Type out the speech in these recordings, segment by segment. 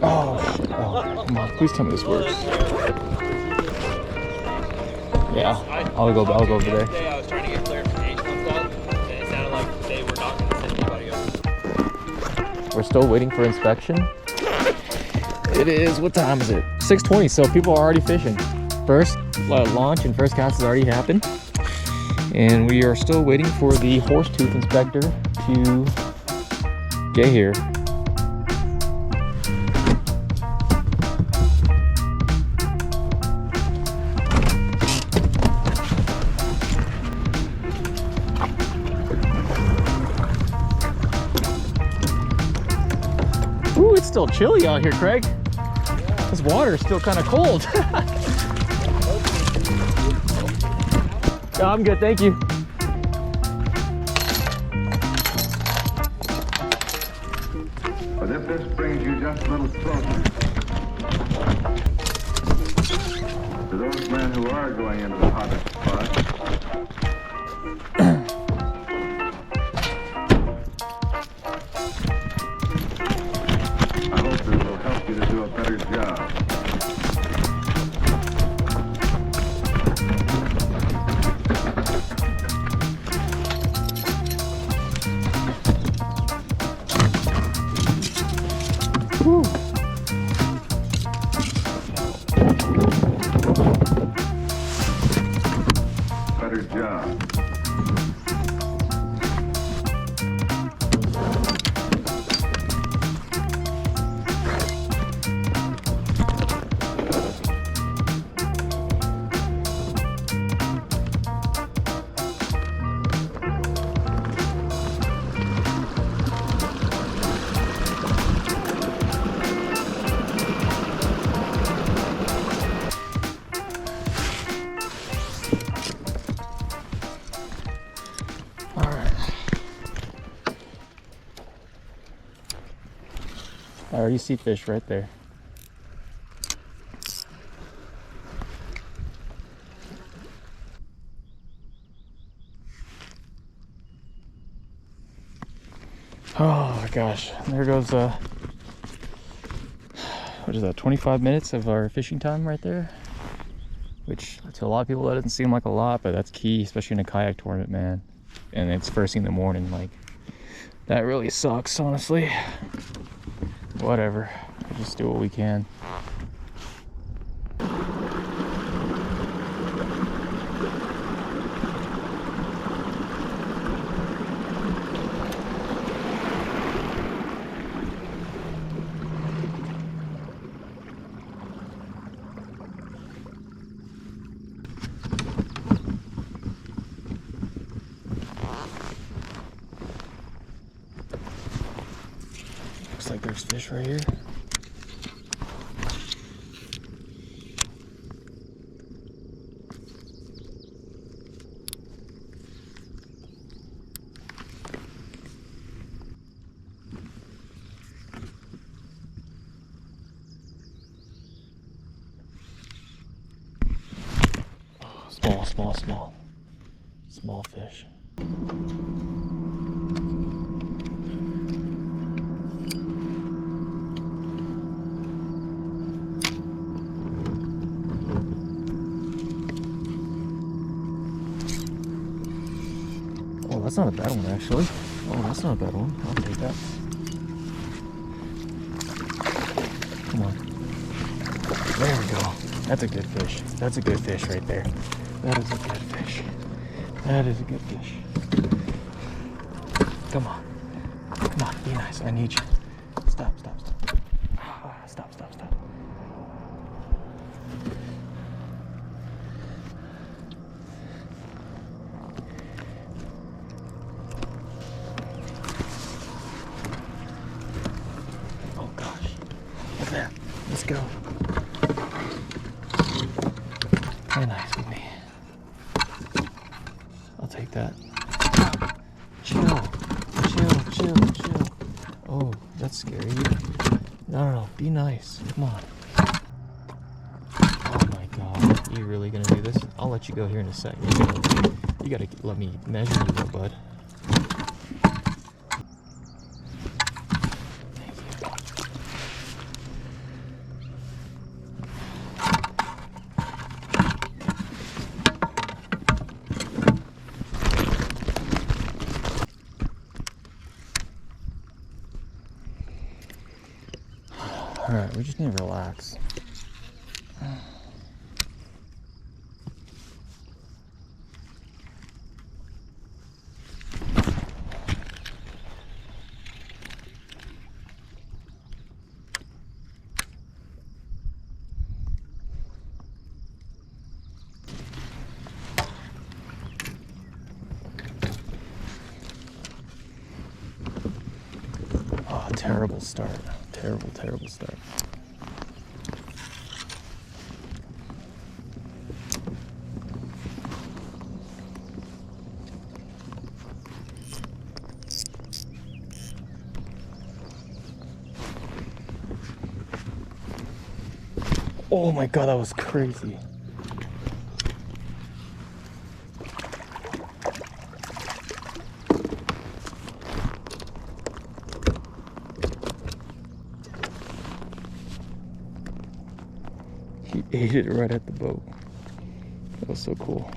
Oh, shit. Oh, come on. Please tell me this works. Yeah, I'll go over there. I was trying to get clarification on stuff, and it sounded like they were not going to send anybody over. We're still waiting for inspection. It is, what time is it? 6:20, so people are already fishing. First launch and first cast has already happened. And we are still waiting for the Horsetooth inspector to get here. Ooh, it's still chilly out here, Craig. This water is still kind of cold. Oh, I'm good, thank you. But if this brings you just a little closer to those men who are going into the hottest spot, I hope it will help you to do a better job. Woo. Better job. I already see fish right there. Oh my gosh, there goes what is that, 25 minutes of our fishing time right there, which to a lot of people that doesn't seem like a lot, but that's key, especially in a kayak tournament, man. And it's first thing in the morning, like that really sucks, honestly. Whatever, we'll just do what we can. Looks like there's fish right here. Oh, small fish. Oh, that's not a bad one, actually. Oh, that's not a bad one. I'll take that. Come on. There we go. That's a good fish. That's a good fish right there. That is a good fish. That is a good fish. Come on. Come on, be nice. I need you. Stop. Stop. Oh gosh. What's that? Let's go. Play nice with me. I'll take that. Chill. Oh, that's scary. No, be nice. Come on. Oh my god. You really gonna do this? I'll let you go here in a second. You gotta let me measure you though, bud. Thank you. All right, we just need to relax. Oh, terrible start. Terrible, terrible start. Oh my god, that was crazy. He ate it right at the boat. That was so cool.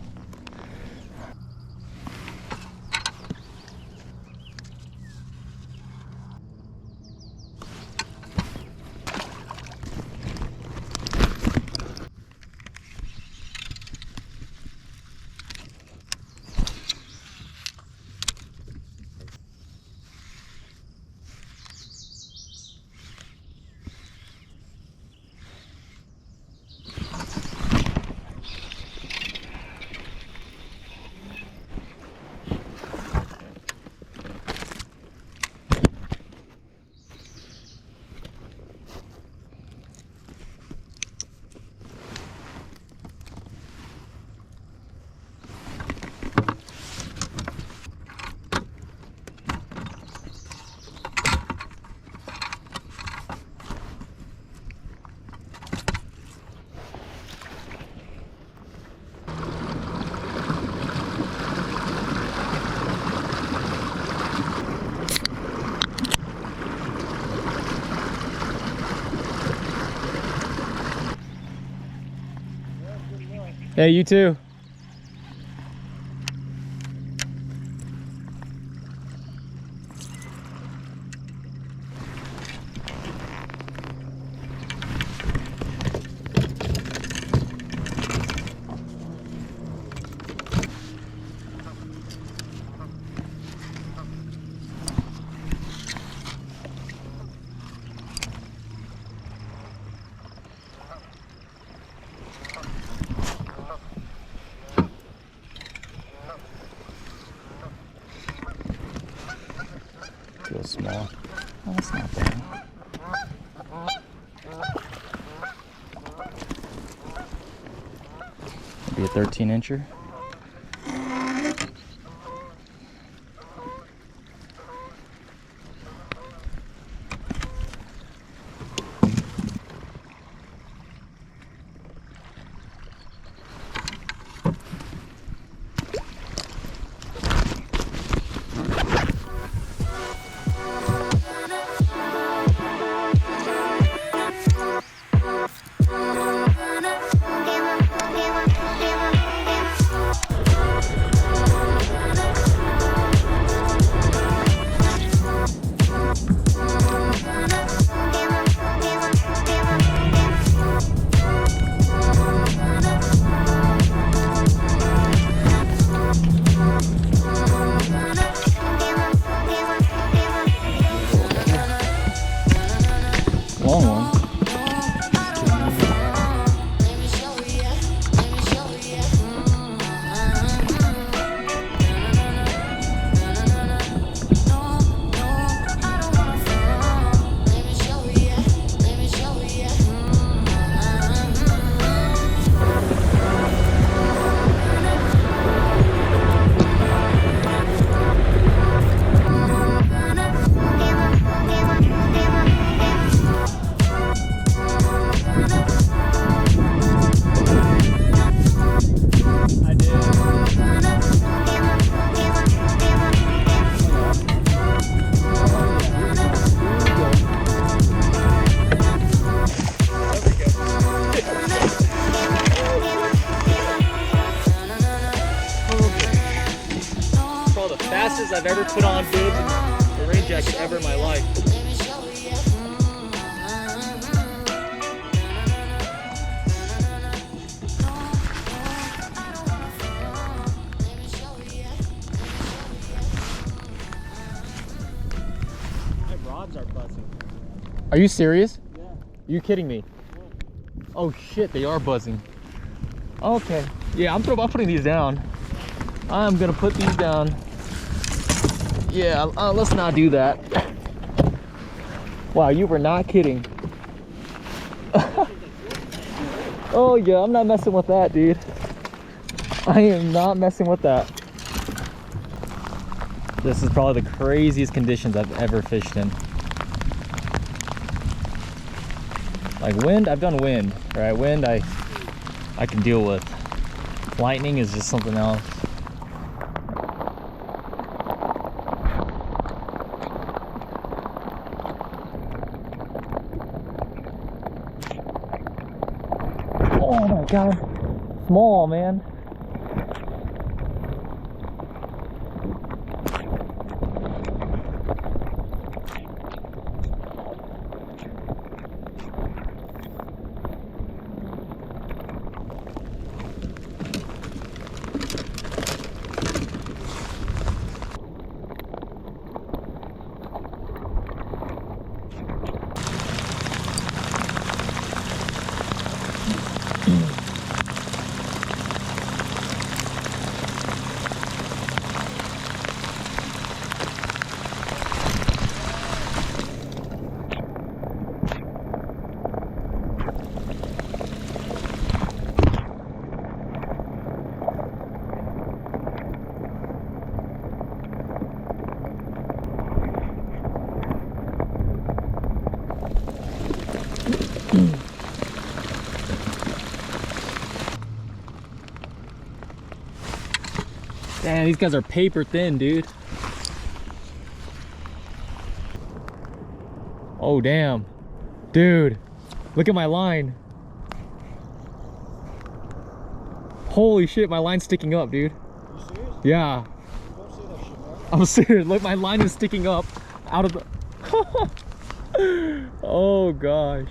Hey, you too. Feels small. Oh, that's not bad. Maybe a 13-incher. Long one. Fastest I've ever put on bibs and a rain jacket ever in my life. rods are buzzing. Are you serious? Yeah. Are you kidding me? Oh shit, they are buzzing. Okay. Yeah, I'm putting these down. I'm gonna put these down. Yeah, let's not do that. Wow, you were not kidding. Oh yeah, I'm not messing with that, dude. I am not messing with that. This is probably the craziest conditions I've ever fished in. Like wind, I've done wind, right? Wind I can deal with. Lightning is just something else. Oh my god. Small, man. Damn, these guys are paper thin, dude. Oh, damn. Dude, look at my line. Holy shit, my line's sticking up, dude. You serious? Yeah. Don't say that shit, man. I'm serious. Look, my line is sticking up out of the... Oh, gosh.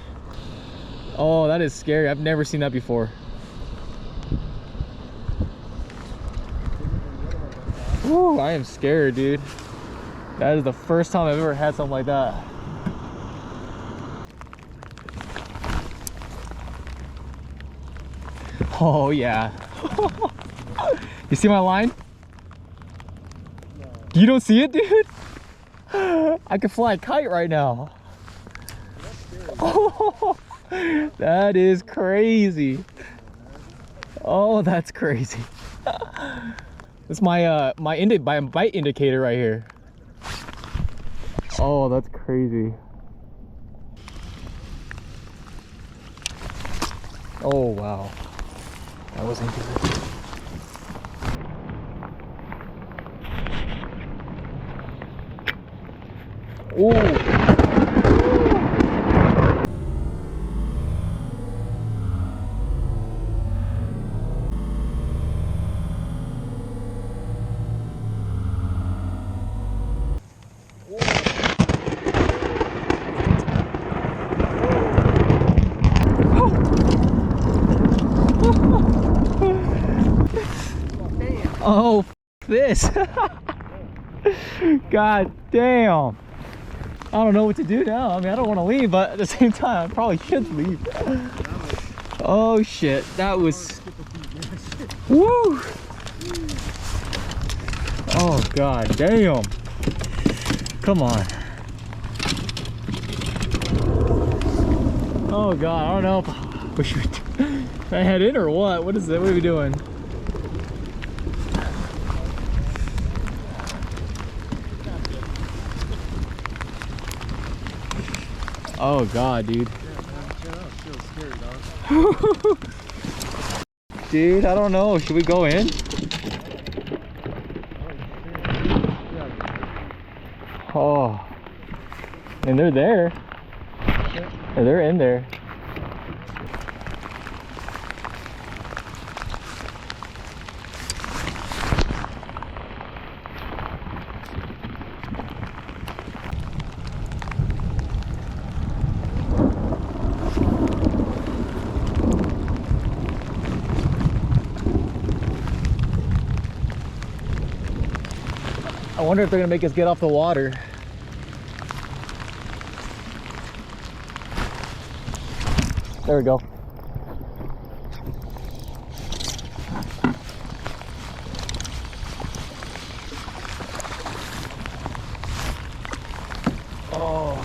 Oh, that is scary. I've never seen that before. Woo, I am scared, dude. That is the first time I've ever had something like that. Oh, yeah. You see my line? No. You don't see it, dude? I could fly a kite right now. That's scary. Oh, that is crazy. Oh, that's crazy. It's my my bite indicator right here. Oh, that's crazy. Oh wow, that wasn't good. Oh. Oh, this. God damn. I don't know what to do now. I mean, I don't want to leave, but at the same time, I probably should leave. Oh shit, that was... Woo! Oh god damn. Come on. Oh god, I don't know if we should I head in or what? What is it? What are we doing? Oh god, dude. Dude, I don't know. Should we go in? Oh. And they're there. They're in there. I wonder if they're gonna make us get off the water. There we go. Oh.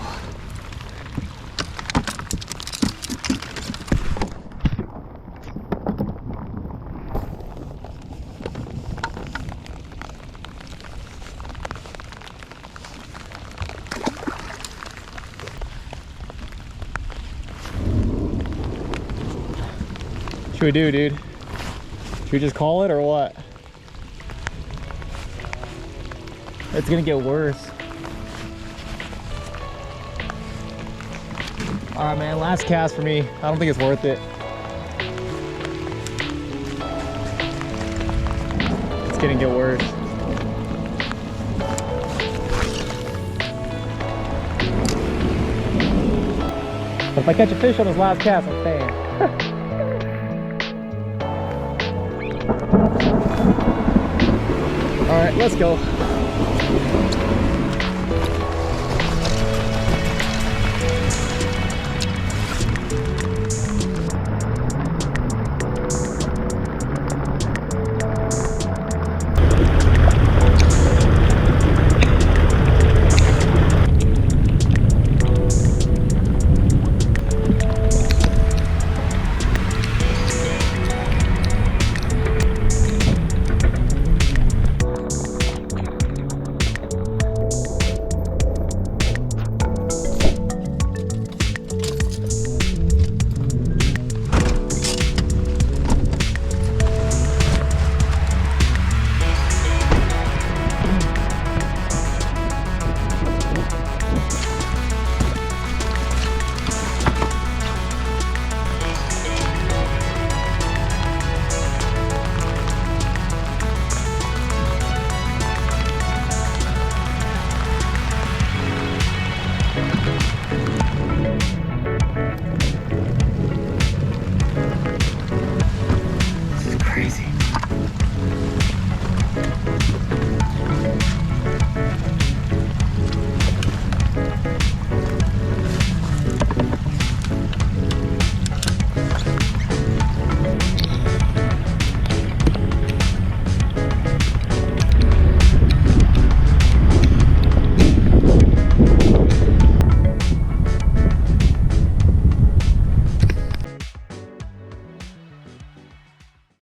What should we do, dude? Should we just call it or what? It's gonna get worse. All right, man, last cast for me. I don't think it's worth it. It's gonna get worse. But if I catch a fish on this last cast, I'm staying. All right, let's go.